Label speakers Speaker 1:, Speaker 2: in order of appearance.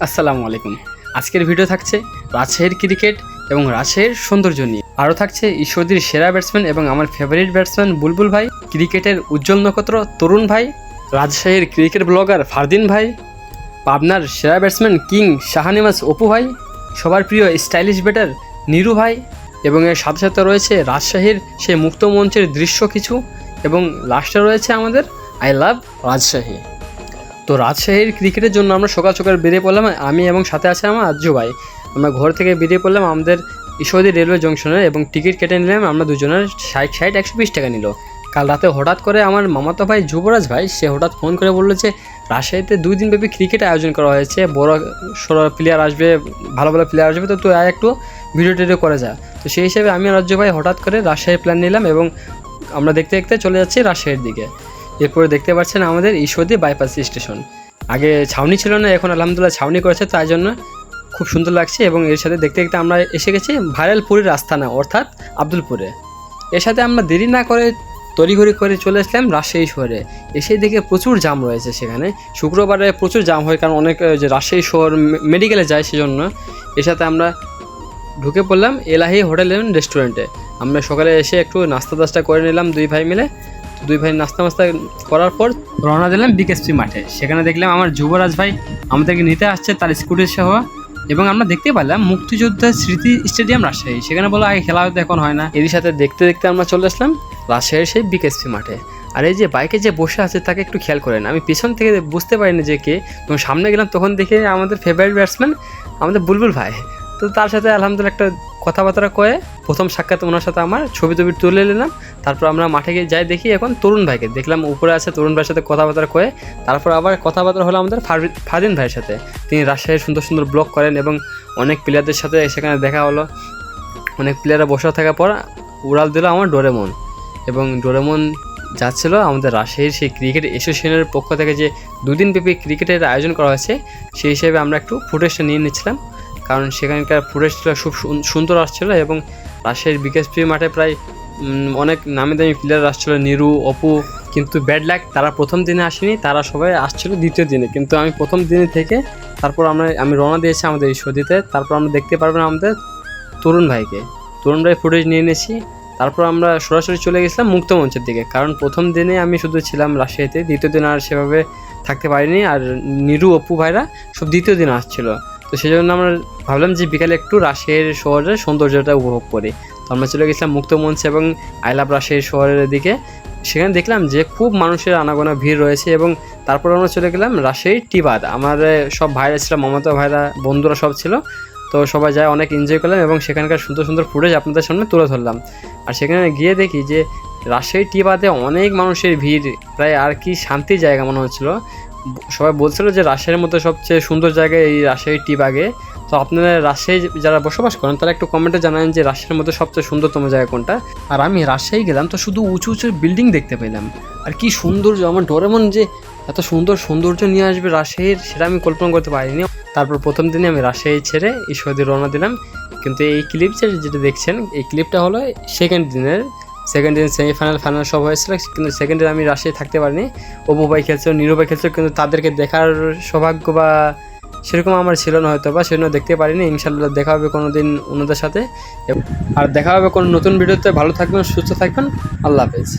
Speaker 1: আসসালামু আলাইকুম। আজকের ভিডিও থাকছে রাজশাহীর ক্রিকেট এবং রাজশাহীর সৌন্দর্য নিয়ে। আরও থাকছে ঈশ্বরদীর সেরা ব্যাটসম্যান এবং আমার ফেভারিট ব্যাটসম্যান বুলবুল ভাই, ক্রিকেটের উজ্জ্বল নক্ষত্র তরুণ ভাই, রাজশাহীর ক্রিকেট ব্লগার ফারদিন ভাই, পাবনার সেরা ব্যাটসম্যান কিং শাহানেমাজ অপু ভাই, সবার প্রিয় স্টাইলিশ ব্যাটার নিরু ভাই, এবং এর সাথে সাথে রয়েছে রাজশাহীর সেই মুক্ত মঞ্চের দৃশ্য কিছু, এবং লাস্টে রয়েছে আমাদের আই লাভ রাজশাহী। তো রাজশাহীর ক্রিকেটের জন্য আমরা সকাল সকাল বেরিয়ে পড়লাম, আমি এবং সাথে আছে আমার আজ্জু ভাই। আমরা ঘর থেকে বেরিয়ে পড়লাম আমাদের ঈশ্বরদী রেলওয়ে জংশনে, এবং টিকিট কেটে নিলাম আমরা দুজনের 60 120 টাকা নিল। কাল রাতে হঠাৎ করে আমার মামাতো ভাই যুবরাজ ভাই সে হঠাৎ ফোন করে বললো যে রাজশাহীতে 2 দিন ব্যাপী ক্রিকেট আয়োজন করা হয়েছে, বড় সড়ো প্লেয়ার আসবে, ভালো ভালো প্লেয়ার আসবে, তো তুই আয় একটু ভিডিও টিডিও করে যা। তো সেই হিসাবে আমি আর আজ্জু ভাই হঠাৎ করে রাজশাহীর প্ল্যান নিলাম, এবং আমরা দেখতে দেখতে চলে যাচ্ছি রাজশাহীর দিকে। এরপরে দেখতে পাচ্ছেন আমাদের ঈশ্বরদী বাইপাস স্টেশন। আগে ছাউনি ছিল না, এখন আলহামদুলিল্লাহ ছাউনি করেছে, তাই জন্য খুব সুন্দর লাগছে। এবং এর সাথে দেখতে দেখতে আমরা এসে গেছি ভাইরালপুরের আস্তানা অর্থাৎ আব্দুলপুরে। এর সাথে আমরা দেরি না করে তড়িঘড়ি করে চলে আসলাম রাজশাহী শহরে। এসে দেখে প্রচুর জাম রয়েছে সেখানে, শুক্রবারে প্রচুর জাম হয়, কারণ অনেক যে রাজশাহী শহর মেডিকেলে যায় সেজন্য। এর সাথে আমরা ঢুকে পড়লাম এলাহি হোটেল অ্যান্ড রেস্টুরেন্টে। আমরা সকালে এসে একটু নাস্তা টাস্তা করে নিলাম দুই ভাই মিলে। দুই ভাই নাস্তা করার পর রওনা দিলাম বিকেএসপি মাঠে। সেখানে দেখলাম আমার যুবরাজ ভাই আমাদেরকে নিতে আসছে তার স্কুটি সহ, এবং আমরা দেখতে পেলাম মুক্তিযোদ্ধা স্মৃতি স্টেডিয়াম রাজশাহী। সেখানে বলো আগে খেলা হয়তো এখন হয় না। এরই সাথে দেখতে দেখতে আমরা চলে আসলাম রাজশাহীর সেই বিকেএসপি মাঠে। আর এই যে বাইকে যে বসে আছে তাকে একটু খেয়াল করেন, আমি পিছন থেকে বুঝতে পারিনি যে কে, তখন সামনে গেলাম তখন দেখে আমাদের ফেভারিট ব্যাটসম্যান আমাদের বুলবুল ভাই। তো তার সাথে আলহামদুলিল্লাহ একটা কথাবার্তা কয়ে প্রথম সাক্ষাৎ ওনার সাথে আমার ছবি তুলে নিলাম। তারপর আমরা মাঠে গিয়ে যাই, দেখি এখন তরুণ ভাইকে দেখলাম উপরে আছে, তরুণ ভাইয়ের সাথে কথাবার্তা কয়ে তারপর আবার কথাবার্তা হলো আমাদের ফারদিন ভাইয়ের সাথে। তিনি রাজশাহীর সুন্দর সুন্দর ব্লগ করেন, এবং অনেক প্লেয়ারদের সাথে সেখানে দেখা হলো। অনেক প্লেয়াররা বসে থাকার পর উড়াল দিল আমার ডোরেমন, এবং ডোরেমন যাচ্ছিল আমাদের রাজশাহীর সেই ক্রিকেট অ্যাসোসিয়েশনের পক্ষ থেকে যে 2 দিন ব্যাপী ক্রিকেটের আয়োজন করা হয়েছে, সেই হিসেবে আমরা একটু ফুটেজটা নিয়ে নিচ্ছিলাম, কারণ সেখানকার ফুটেজটা খুব সুন্দর আসছিলো। এবং রাজশাহীর বিকেএসপি মাঠে প্রায় অনেক নামি দামি প্লেয়ার আসছিলো, নিরু, অপু। কিন্তু ব্যাড লাক, তারা প্রথম দিনে আসেনি, তারা সবাই আসছিলো দ্বিতীয় দিনে। কিন্তু আমি প্রথম দিনে থেকে তারপর আমি রওনা দিয়েছি আমাদের ঈশ্বরদীতে। তারপর আমরা দেখতে পারবেন আমাদের তরুণ ভাইকে, তরুণ ভাই ফুটেজ নিয়ে নিয়েছি। তারপর আমরা সরাসরি চলে গেছিলাম মুক্ত মঞ্চের দিকে, কারণ প্রথম দিনে আমি শুধু ছিলাম রাজশাহীতে, দ্বিতীয় দিন আর সেভাবে থাকতে পারিনি। আর নিরু, অপু ভাইরা সব দ্বিতীয় দিন আসছিলো, তো সেই জন্য আমরা ভাবলাম যে বিকালে একটু রাজশাহীর শহরের সৌন্দর্যটা উপভোগ করি। তো আমরা চলে গেছিলাম মুক্ত মঞ্চ এবং আই লাভ রাজশাহী শহরের দিকে। সেখানে দেখলাম যে খুব মানুষের আনাগোনা ভিড় রয়েছে, এবং তারপর আমরা চলে গেলাম রাজশাহীর টিবাদ। আমার সব ভাইরা ছিল, মামাতো ভাইরা, বন্ধুরা সব ছিল। তো সবাই যায়, অনেক এনজয় করলাম, এবং সেখানকার সুন্দর সুন্দর ফুটেজ আপনাদের সামনে তুলে ধরলাম। আর সেখানে গিয়ে দেখি যে রাজশাহী টিবাদে অনেক মানুষের ভিড়, প্রায় আর কি শান্তির জায়গা মনে হচ্ছিলো। সবাই বলছিল যে রাজশাহীর মধ্যে সবচেয়ে সুন্দর জায়গা এই রাজশাহী টিবাগে। তো আপনারা রাজশাহী যারা বসবাস করেন তারা একটু কমেন্টে জানান যে রাজশাহীর মধ্যে সবচেয়ে সুন্দরতম জায়গা কোনটা। আর আমি রাজশাহী গেলাম তো শুধু উঁচু উঁচু বিল্ডিং দেখতে পেলাম, আর কি সৌন্দর্য! আমার ডোরেমন যে এত সুন্দর সৌন্দর্য নিয়ে আসবে রাজশাহীর, সেটা আমি কল্পনা করতে পারিনি। তারপর প্রথম দিনে আমি রাজশাহী ছেড়ে ঈশ্বরদী রওনা দিলাম। কিন্তু এই যেটা দেখছেন, এই ক্লিপটা হলো সেকেন্ড দিন সেমিফাইনাল ফাইনাল সব হয়েছিল, কিন্তু সেকেন্ড দিন আমি রাজশাহী থাকতে পারিনি। অপু ভাই খেলছিল, নিরু ভাই খেলছিল, কিন্তু তাদেরকে দেখার সৌভাগ্য বা সেরকম আমার ছিল না হয়তো, বা সেজন্য দেখতে পারিনি। ইনশাল্লাহ দেখা হবে কোনো দিন ওনাদের সাথে, আর দেখা হবে কোনো নতুন ভিডিওতে। ভালো থাকবেন, সুস্থ থাকবেন, আল্লাহ হাফেজ।